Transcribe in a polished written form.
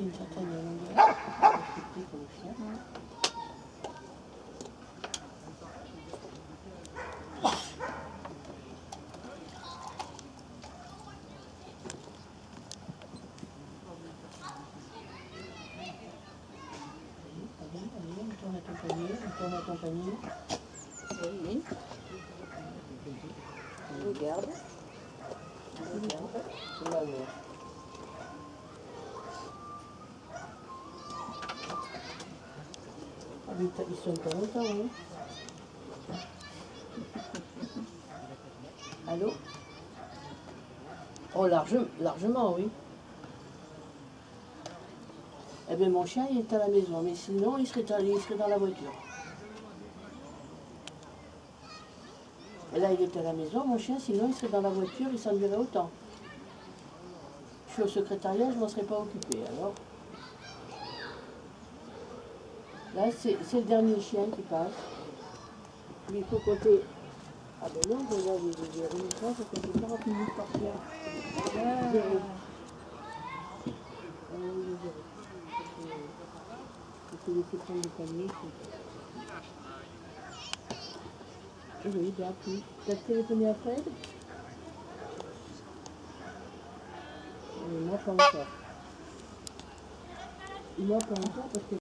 respecter une certaine longueur, respecter pour le chien. Allez, on tourne à ton panier, Oui. Je regarde. C'est la mère. Ah, mais ils sont pas longtemps, hein. Allô? Oh, largement, oui. Eh bien, mon chien, il est à la maison, mais sinon, il serait dans la voiture. Et là, il est à la maison, mon chien, sinon, il serait dans la voiture, il s'en durait autant. Je suis au secrétariat, je ne m'en serais pas occupée, alors. Là, c'est le dernier chien qui passe. Mais il faut compter. Ah ben non, là, les remissions, ça fait 40 minutes par chien. Zéro. Ah oui, zéro. Il faut laisser prendre le panier. Et oui, j'ai appris. Tu as téléphoné à Fred? Moi, pas encore. Moi, pas encore, parce que